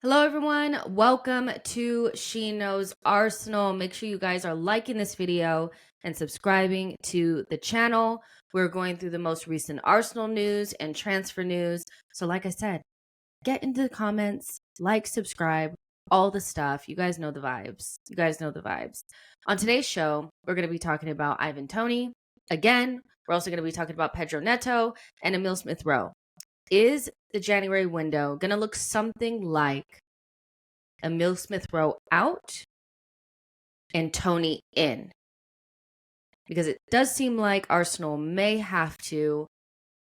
Hello, everyone. Welcome to She Knows Arsenal. Make sure you guys are liking this video and subscribing to the channel. We're going through the most recent Arsenal news and transfer news. So like I said, get into the comments, like, subscribe, all the stuff. You guys know the vibes. You guys know the vibes. On today's show, we're going to be talking about Ivan Toney. Again, we're also going to be talking about Pedro Neto and Emile Smith Rowe. Is the January window going to look something like Emile Smith Rowe out and Toney in? Because it does seem like Arsenal may have to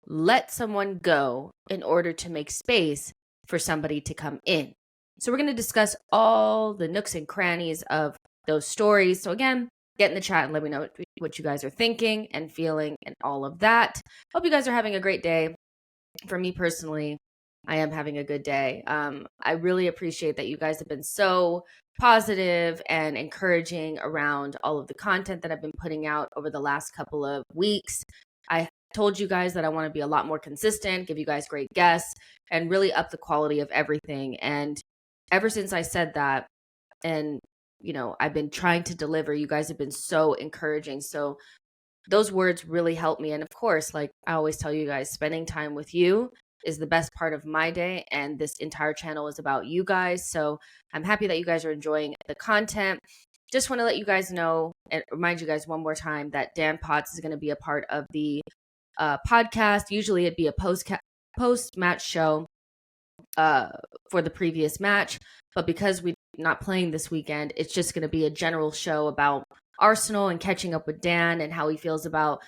let someone go in order to make space for somebody to come in. So we're going to discuss all the nooks and crannies of those stories. So again, get in the chat and let me know what you guys are thinking and feeling and all of that. Hope you guys are having a great day. For me personally, I am having a good day. I really appreciate that you guys have been so positive and encouraging around all of the content that I've been putting out over the last couple of weeks. I told you guys that I want to be a lot more consistent, give you guys great guests, and really up the quality of everything. And ever since I said that, and I've been trying to deliver, you guys have been so encouraging. So those words really help me. And of course, like I always tell you guys, spending time with you is the best part of my day. And this entire channel is about you guys. So I'm happy that you guys are enjoying the content. Just want to let you guys know and remind you guys one more time that Dan Potts is going to be a part of the podcast. Usually it'd be a post-match show for the previous match. But because we're not playing this weekend, it's just going to be a general show about Arsenal and catching up with Dan and how he feels about,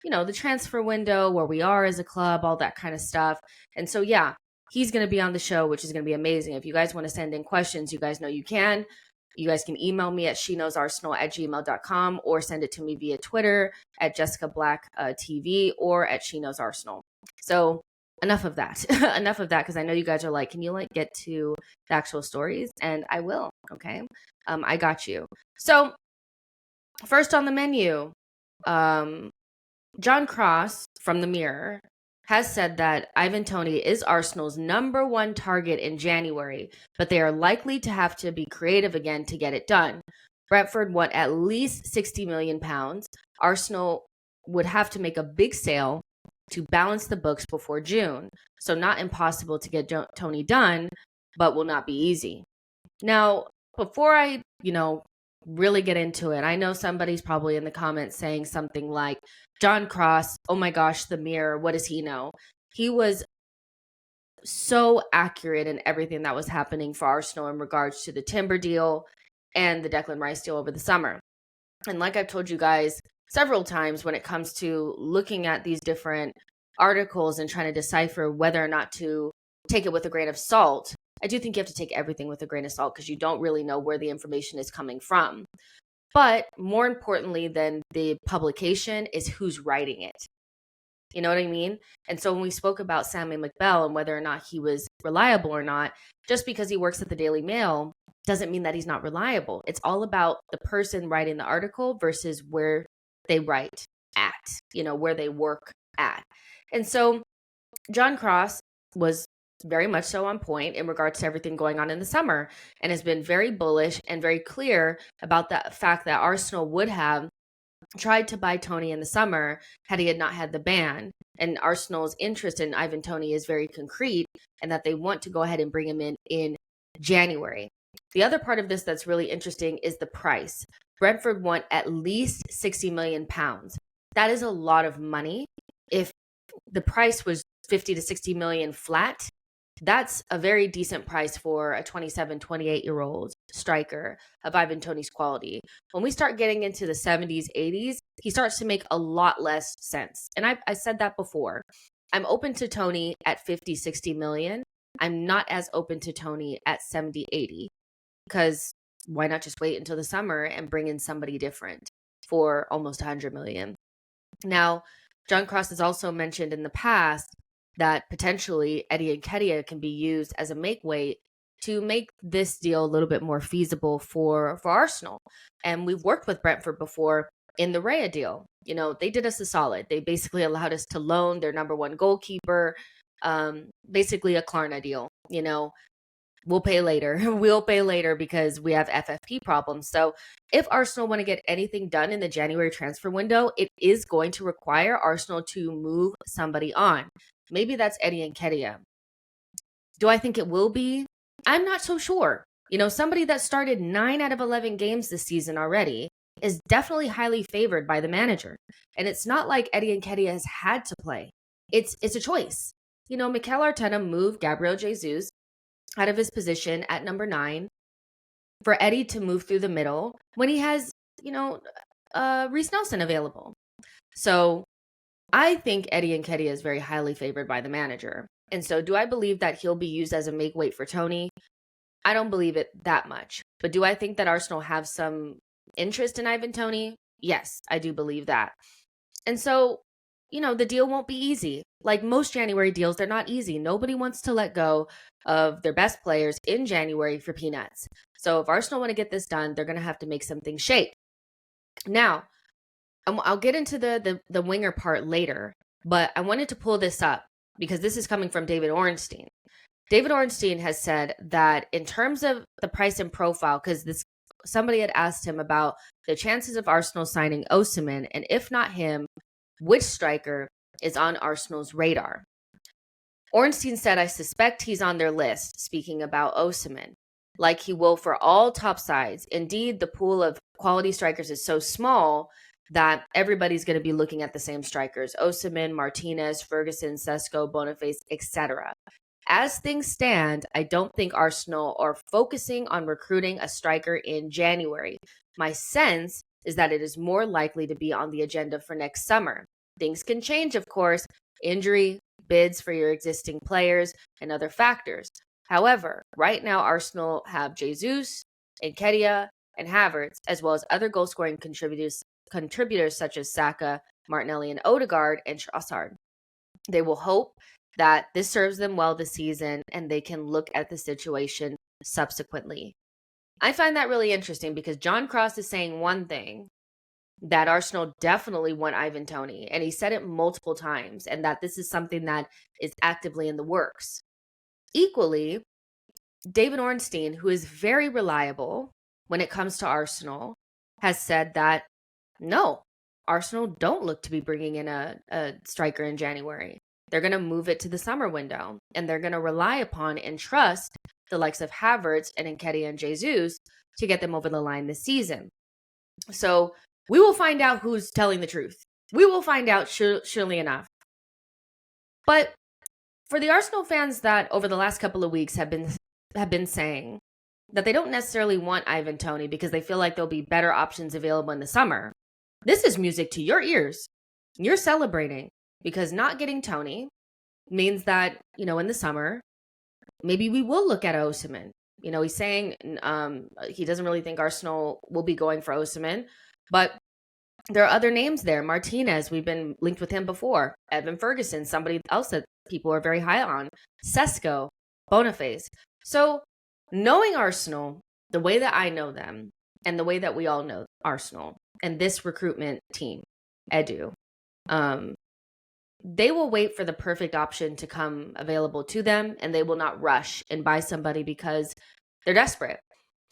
the transfer window, where we are as a club, all that kind of stuff. And so, yeah, he's going to be on the show, which is going to be amazing. If you guys want to send in questions, you guys know you can. You guys can email me at sheknowsarsenal@gmail.com or send it to me via Twitter at Jessica Black TV or at She Knows Arsenal. So enough of that. Enough of that, because I know you guys are like, can you get to the actual stories? And I will. Okay. I got you. So first on the menu, John Cross from The Mirror has said that Ivan Toney is Arsenal's #1 target in January, but they are likely to have to be creative again to get it done. Brentford want at least £60 million. Arsenal would have to make a big sale to balance the books before June. So not impossible to get Toney done, but will not be easy. Now, before I, really get into it, I know somebody's probably in the comments saying something like, John Cross, oh my gosh, The Mirror, what does he know? He was so accurate in everything that was happening for Arsenal in regards to the Timber deal and the Declan Rice deal over the summer. And like I've told you guys several times, when it comes to looking at these different articles and trying to decipher whether or not to take it with a grain of salt, I do think you have to take everything with a grain of salt because you don't really know where the information is coming from. But more importantly than the publication is who's writing it. You know what I mean? And so when we spoke about Sammy McBell and whether or not he was reliable or not, just because he works at the Daily Mail doesn't mean that he's not reliable. It's all about the person writing the article versus where they write at, where they work at. And so John Cross was very much so on point in regards to everything going on in the summer and has been very bullish and very clear about the fact that Arsenal would have tried to buy Toney in the summer had he had not had the ban. And Arsenal's interest in Ivan Toney is very concrete and that they want to go ahead and bring him in January. The other part of this that's really interesting is the price. Brentford want at least £60 million. That is a lot of money. If the price was 50 to 60 million flat, that's a very decent price for a 27, 28-year-old striker of Ivan Toney's quality. When we start getting into the 70s, 80s, he starts to make a lot less sense. And I said that before. I'm open to Toney at 50, 60 million. I'm not as open to Toney at 70, 80, because why not just wait until the summer and bring in somebody different for almost 100 million? Now, John Cross has also mentioned in the past that potentially Eddie Nketiah can be used as a make weight to make this deal a little bit more feasible for Arsenal. And we've worked with Brentford before in the Raya deal. They did us a solid. They basically allowed us to loan their #1 goalkeeper, basically a Klarna deal. We'll pay later. We'll pay later because we have FFP problems. So if Arsenal want to get anything done in the January transfer window, it is going to require Arsenal to move somebody on. Maybe that's Eddie Nketiah. Do I think it will be? I'm not so sure. Somebody that started 9 out of 11 games this season already is definitely highly favored by the manager. And it's not like Eddie Nketiah has had to play. It's a choice. Mikel Arteta moved Gabriel Jesus out of his position at number 9 for Eddie to move through the middle when he has, Reece Nelson available. So I think Eddie Nketiah is very highly favored by the manager. And so do I believe that he'll be used as a make weight for Toney? I don't believe it that much. But do I think that Arsenal have some interest in Ivan Toney? Yes, I do believe that. And so, the deal won't be easy. Like most January deals, they're not easy. Nobody wants to let go of their best players in January for peanuts. So if Arsenal want to get this done, they're going to have to make something shake. Now, I'll get into the winger part later, but I wanted to pull this up because this is coming from David Ornstein. David Ornstein has said that in terms of the price and profile, because somebody had asked him about the chances of Arsenal signing Osimhen, and if not him, which striker is on Arsenal's radar. Ornstein said, I suspect he's on their list, speaking about Osimhen, like he will for all top sides. Indeed, the pool of quality strikers is so small that everybody's going to be looking at the same strikers: Osimhen, Martinez, Ferguson, Sesko, Boniface, etc. As things stand, I don't think Arsenal are focusing on recruiting a striker in January. My sense is that it is more likely to be on the agenda for next summer. Things can change, of course: injury, bids for your existing players, and other factors. However, right now Arsenal have Jesus, Nketiah, and Havertz, as well as other goal-scoring contributors such as Saka, Martinelli, and Odegaard, and Trossard. They will hope that this serves them well this season and they can look at the situation subsequently. I find that really interesting because John Cross is saying one thing, that Arsenal definitely want Ivan Toney, and he said it multiple times, and that this is something that is actively in the works. Equally, David Ornstein, who is very reliable when it comes to Arsenal, has said that no, Arsenal don't look to be bringing in a striker in January. They're going to move it to the summer window, and they're going to rely upon and trust the likes of Havertz and Nketiah and Jesus to get them over the line this season. So we will find out who's telling the truth. We will find out surely enough. But for the Arsenal fans that over the last couple of weeks have been saying that they don't necessarily want Ivan Toney because they feel like there'll be better options available in the summer, this is music to your ears. You're celebrating because not getting Toney means that, in the summer, maybe we will look at Osimhen. He's saying he doesn't really think Arsenal will be going for Osimhen, but there are other names there. Martinez, we've been linked with him before. Evan Ferguson, somebody else that people are very high on. Sesko, Boniface. So knowing Arsenal, the way that I know them, and the way that we all know Arsenal, and this recruitment team, Edu, they will wait for the perfect option to come available to them, and they will not rush and buy somebody because they're desperate.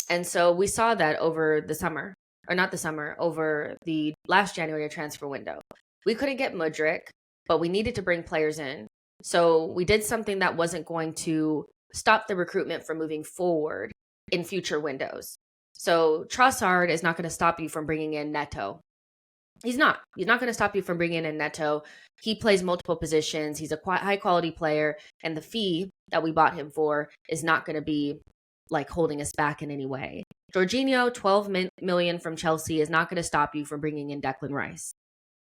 And so we saw that over the summer, or not the summer, over the last January transfer window. We couldn't get Mudryk, but we needed to bring players in. So we did something that wasn't going to stop the recruitment from moving forward in future windows. So Trossard is not going to stop you from bringing in Neto. He's not going to stop you from bringing in Neto. He plays multiple positions. He's a high quality player, and the fee that we bought him for is not going to be like holding us back in any way. Jorginho, 12 million from Chelsea, is not going to stop you from bringing in Declan Rice.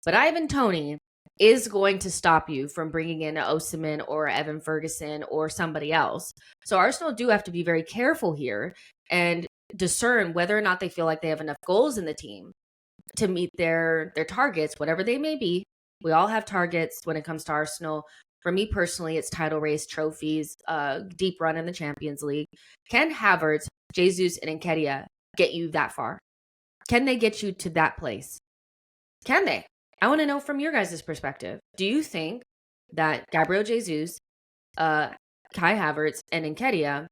But Ivan Toney is going to stop you from bringing in Osimhen or Evan Ferguson or somebody else. So Arsenal do have to be very careful here and discern whether or not they feel like they have enough goals in the team to meet their targets, whatever they may be. We all have targets when it comes to Arsenal. For me personally, it's title race, trophies, deep run in the Champions League. Can Havertz, Jesus, and Nketiah get you that far? Can they get you to that place? Can they? I want to know from your guys' perspective. Do you think that Gabriel Jesus, Kai Havertz, and Nketiah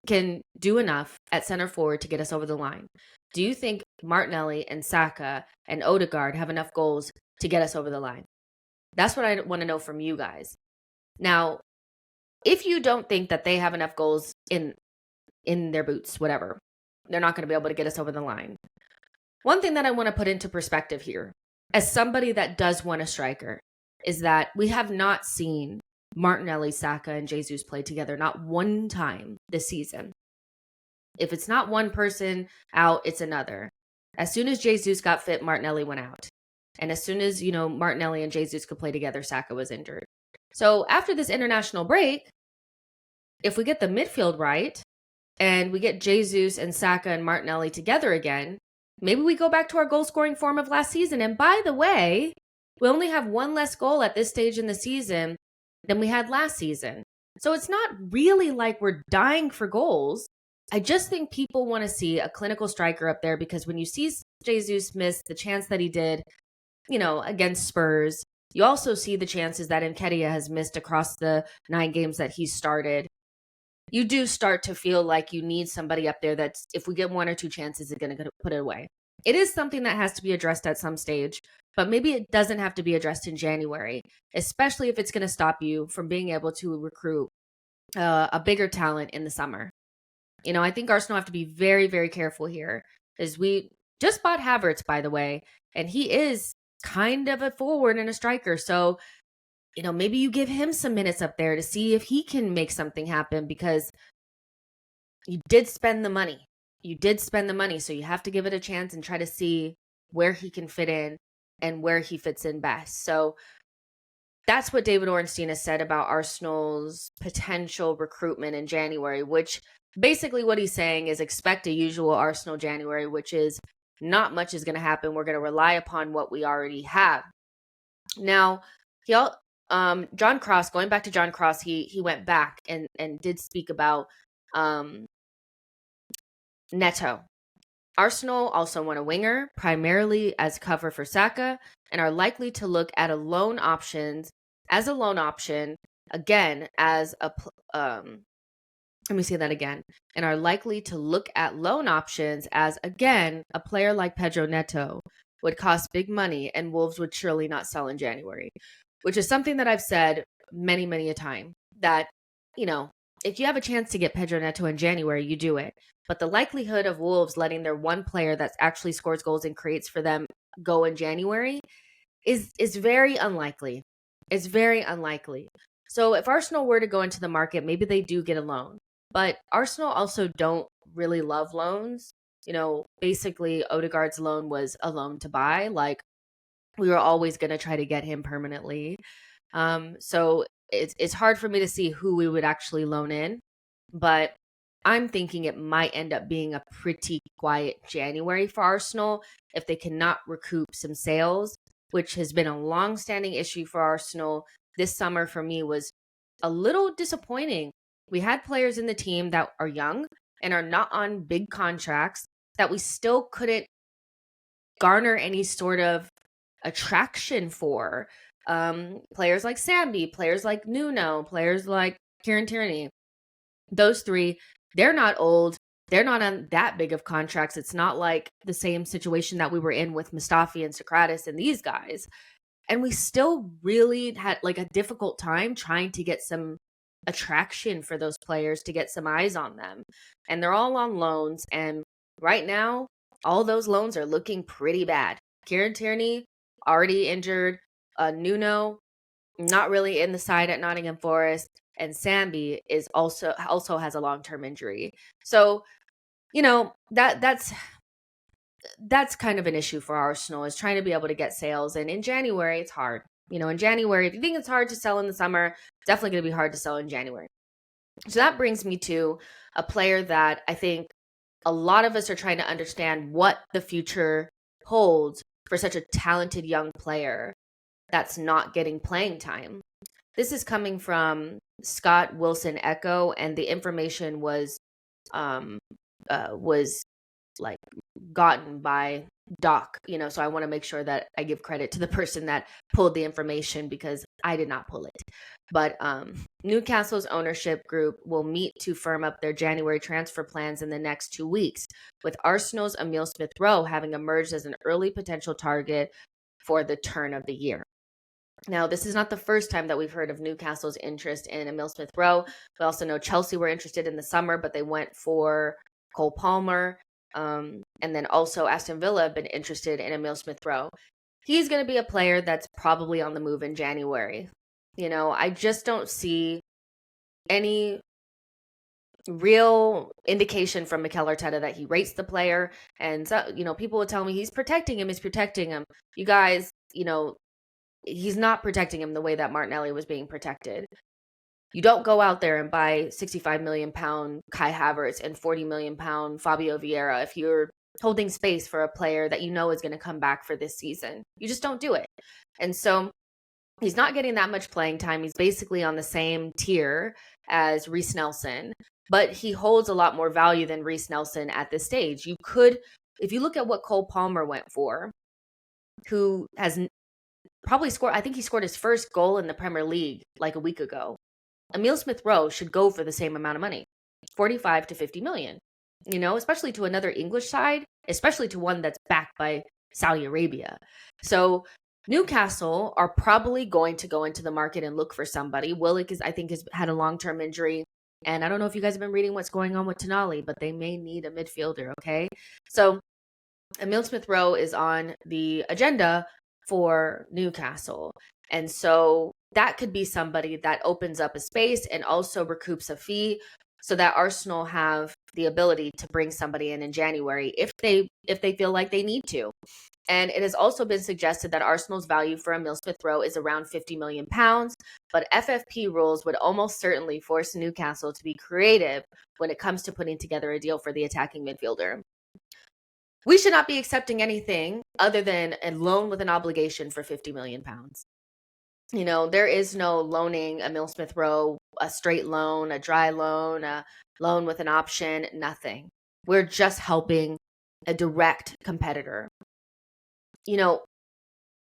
can do enough at center forward to get us over the line? Do you think Martinelli and Saka and Odegaard have enough goals to get us over the line? That's what I want to know from you guys. Now, if you don't think that they have enough goals in their boots, whatever, they're not going to be able to get us over the line. One thing that I want to put into perspective here, as somebody that does want a striker, is that we have not seen Martinelli, Saka, and Jesus play together not one time this season. If it's not one person out, it's another. As soon as Jesus got fit, Martinelli went out. And as soon as, Martinelli and Jesus could play together, Saka was injured. So after this international break, if we get the midfield right and we get Jesus and Saka and Martinelli together again, maybe we go back to our goal scoring form of last season. And by the way, we only have one less goal at this stage in the season than we had last season. So it's not really like we're dying for goals. I just think people want to see a clinical striker up there, because when you see Jesus miss the chance that he did, against Spurs, you also see the chances that Nketiah has missed across the 9 games that he started. You do start to feel like you need somebody up there that's, if we get 1 or 2 chances, is going to put it away. It is something that has to be addressed at some stage, but maybe it doesn't have to be addressed in January, especially if it's going to stop you from being able to recruit a bigger talent in the summer. I think Arsenal have to be very, very careful here, as we just bought Havertz, by the way, and he is kind of a forward and a striker. So, maybe you give him some minutes up there to see if he can make something happen, because you did spend the money. So you have to give it a chance and try to see where he can fit in and where he fits in best. So that's what David Ornstein has said about Arsenal's potential recruitment in January, which basically what he's saying is expect a usual Arsenal January, which is not much is going to happen. We're going to rely upon what we already have. Now, John Cross, going back to John Cross, he went back and did speak about Neto. Arsenal also want a winger, primarily as cover for Saka, and are likely to look at a loan option, again, as a let me say that again. And are likely to look at loan options as, again, a player like Pedro Neto would cost big money and Wolves would surely not sell in January, which is something that I've said many, many a time, that, if you have a chance to get Pedro Neto in January, you do it. But the likelihood of Wolves letting their one player that actually scores goals and creates for them go in January is very unlikely. It's very unlikely. So if Arsenal were to go into the market, maybe they do get a loan. But Arsenal also don't really love loans. Basically Odegaard's loan was a loan to buy. Like, we were always going to try to get him permanently. So it's hard for me to see who we would actually loan in. But I'm thinking it might end up being a pretty quiet January for Arsenal if they cannot recoup some sales, which has been a long-standing issue for Arsenal. This summer for me was a little disappointing. We had players in the team that are young and are not on big contracts that we still couldn't garner any sort of attraction for. Players like Sambi, players like Nuno, players like Kieran Tierney. Those 3, they're not old. They're not on that big of contracts. It's not like the same situation that we were in with Mustafi and Socrates and these guys. And we still really had like a difficult time trying to get some attraction for those players, to get some eyes on them. And they're all on loans. And right now, all those loans are looking pretty bad. Kieran Tierney, already injured. Nuno, not really in the side at Nottingham Forest. And Sambi is also has a long-term injury. So, that's kind of an issue for Arsenal, is trying to be able to get sales. And in January, it's hard. In January, if you think it's hard to sell in the summer, it's definitely going to be hard to sell in January. So that brings me to a player that I think a lot of us are trying to understand what the future holds for such a talented young player that's not getting playing time. This is coming from Scott Wilson Echo, and the information was like gotten by Doc, so I want to make sure that I give credit to the person that pulled the information because I did not pull it. But Newcastle's ownership group will meet to firm up their January transfer plans in the next 2 weeks, with Arsenal's Emile Smith Rowe having emerged as an early potential target for the turn of the year. Now, this is not the first time that we've heard of Newcastle's interest in Emile Smith Rowe. We also know Chelsea were interested in the summer, but they went for Cole Palmer. And then also Aston Villa have been interested in Emile Smith Rowe. He's going to be a player that's probably on the move in January. I just don't see any real indication from Mikel Arteta that he rates the player. And, so, people will tell me he's protecting him. You guys, he's not protecting him the way that Martinelli was being protected. You don't go out there and buy £65 million Kai Havertz and £40 million Fabio Vieira if you're holding space for a player that is going to come back for this season. You just don't do it. And so he's not getting that much playing time. He's basically on the same tier as Reece Nelson, but he holds a lot more value than Reece Nelson at this stage. You could, if you look at what Cole Palmer went for, who has probably scored, I think he scored his first goal in the Premier League like a week ago. Emile Smith Rowe should go for the same amount of money, 45 to 50 million, especially to another English side, especially to one that's backed by Saudi Arabia. So Newcastle are probably going to go into the market and look for somebody. Willock has had a long-term injury. And I don't know if you guys have been reading what's going on with Toney, but they may need a midfielder, okay? So Emile Smith Rowe is on the agenda for Newcastle. And so that could be somebody that opens up a space and also recoups a fee so that Arsenal have the ability to bring somebody in January if they feel like they need to. And it has also been suggested that Arsenal's value for Emile Smith Rowe is around £50 million, but FFP rules would almost certainly force Newcastle to be creative when it comes to putting together a deal for the attacking midfielder. We should not be accepting anything other than a loan with an obligation for £50 million. There is no loaning Emile Smith Rowe, a straight loan, a dry loan, a loan with an option, nothing. We're just helping a direct competitor.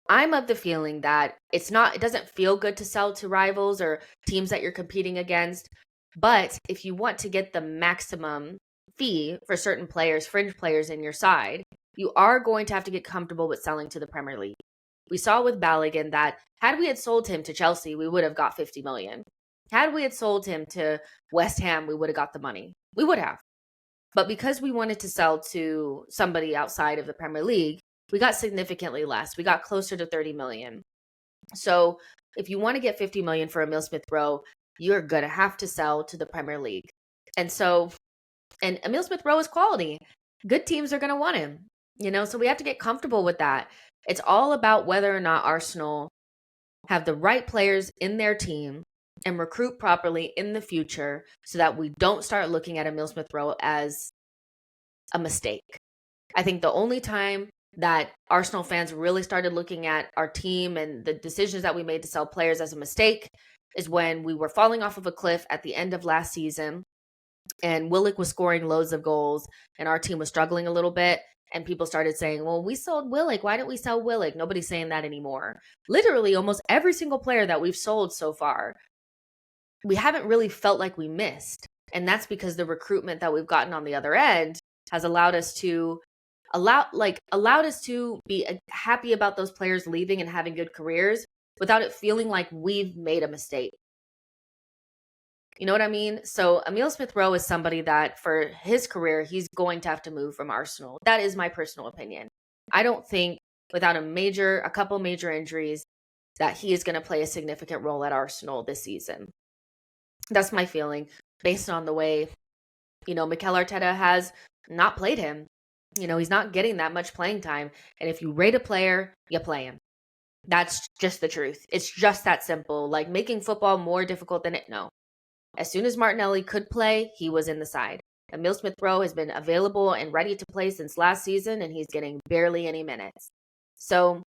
I'm of the feeling that it doesn't feel good to sell to rivals or teams that you're competing against. But if you want to get the maximum fee for certain players, fringe players in your side, you are going to have to get comfortable with selling to the Premier League. We saw with Balogun that had we had sold him to Chelsea, we would have got 50 million. Had we had sold him to West Ham, we would have got the money. We would have. But because we wanted to sell to somebody outside of the Premier League, we got significantly less. We got closer to 30 million. So if you want to get 50 million for Emile Smith Rowe, you're going to have to sell to the Premier League. And Emile Smith Rowe is quality. Good teams are going to want him, so we have to get comfortable with that. It's all about whether or not Arsenal have the right players in their team and recruit properly in the future so that we don't start looking at Emile Smith Rowe as a mistake. I think the only time that Arsenal fans really started looking at our team and the decisions that we made to sell players as a mistake is when we were falling off of a cliff at the end of last season and Willock was scoring loads of goals and our team was struggling a little bit. And people started saying, well, we sold Willock. Why didn't we sell Willock? Nobody's saying that anymore. Literally, almost every single player that we've sold so far, we haven't really felt like we missed. And that's because the recruitment that we've gotten on the other end has allowed us to be happy about those players leaving and having good careers without it feeling like we've made a mistake. You know what I mean? So Emile Smith Rowe is somebody that for his career, he's going to have to move from Arsenal. That is my personal opinion. I don't think without a couple major injuries that he is going to play a significant role at Arsenal this season. That's my feeling based on the way, Mikel Arteta has not played him. He's not getting that much playing time. And if you rate a player, you play him. That's just the truth. It's just that simple. Like making football more difficult than it. No. As soon as Martinelli could play, he was in the side. Emile Smith Rowe has been available and ready to play since last season, and he's getting barely any minutes. So,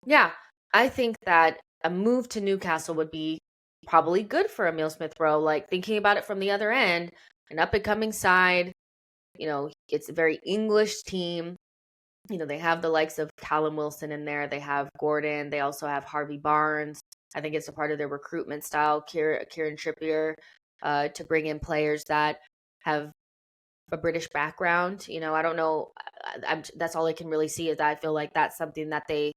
yeah, I think that a move to Newcastle would be probably good for Emile Smith Rowe. Like thinking about it from the other end, an up-and-coming side, it's a very English team. They have the likes of Callum Wilson in there. They have Gordon. They also have Harvey Barnes. I think it's a part of their recruitment style, Kieran Trippier, to bring in players that have a British background. I don't know. That's all I can really see is that I feel like that's something that they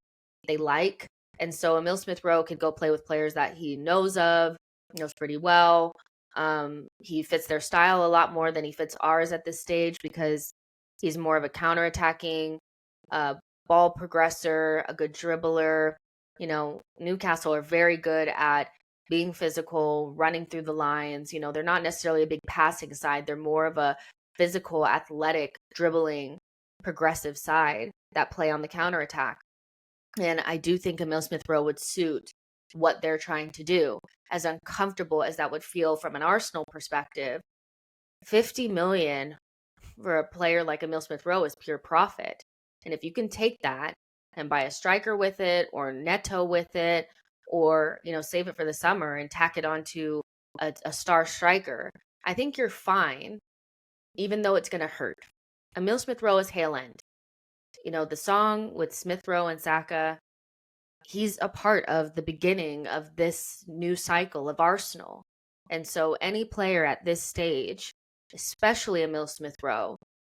like. And so Emile Smith Rowe could go play with players that he knows pretty well. He fits their style a lot more than he fits ours at this stage because he's more of a counterattacking ball progressor, a good dribbler. Newcastle are very good at being physical, running through the lines. They're not necessarily a big passing side. They're more of a physical, athletic, dribbling, progressive side that play on the counterattack. And I do think Emile Smith Rowe would suit what they're trying to do. As uncomfortable as that would feel from an Arsenal perspective, 50 million for a player like Emile Smith Rowe is pure profit. And if you can take that and buy a striker with it or Neto with it, or save it for the summer and tack it onto a star striker, I think you're fine, even though it's going to hurt. Emile Smith Rowe is Hale End. The song with Smith Rowe and Saka, he's a part of the beginning of this new cycle of Arsenal. And so any player at this stage, especially Emile Smith Rowe,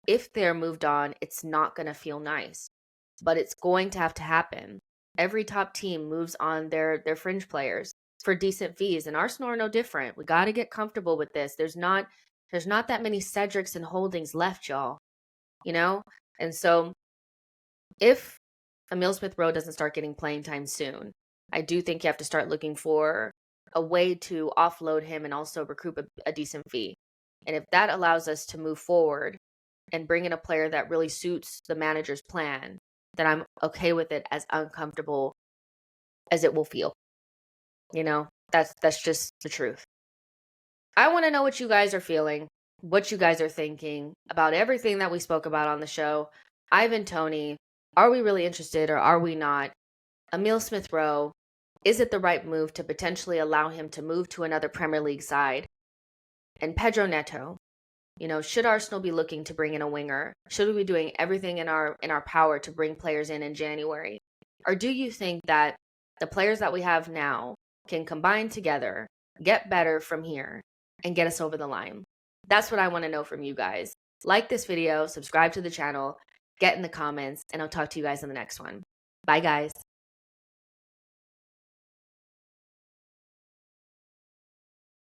if they're moved on, it's not going to feel nice. But it's going to have to happen. Every top team moves on their fringe players for decent fees, and Arsenal are no different. We got to get comfortable with this. There's not that many Cedrics and Holdings left, y'all. And so if Emile Smith Rowe doesn't start getting playing time soon, I do think you have to start looking for a way to offload him and also recoup a decent fee. And if that allows us to move forward and bring in a player that really suits the manager's plan, then I'm okay with it, as uncomfortable as it will feel. That's just the truth. I want to know what you guys are feeling, what you guys are thinking about everything that we spoke about on the show. Ivan Toney, are we really interested or are we not? Emile Smith Rowe, is it the right move to potentially allow him to move to another Premier League side? And Pedro Neto, should Arsenal be looking to bring in a winger? Should we be doing everything in our power to bring players in January? Or do you think that the players that we have now can combine together, get better from here, and get us over the line? That's what I want to know from you guys. Like this video, subscribe to the channel, get in the comments, and I'll talk to you guys in the next one. Bye, guys.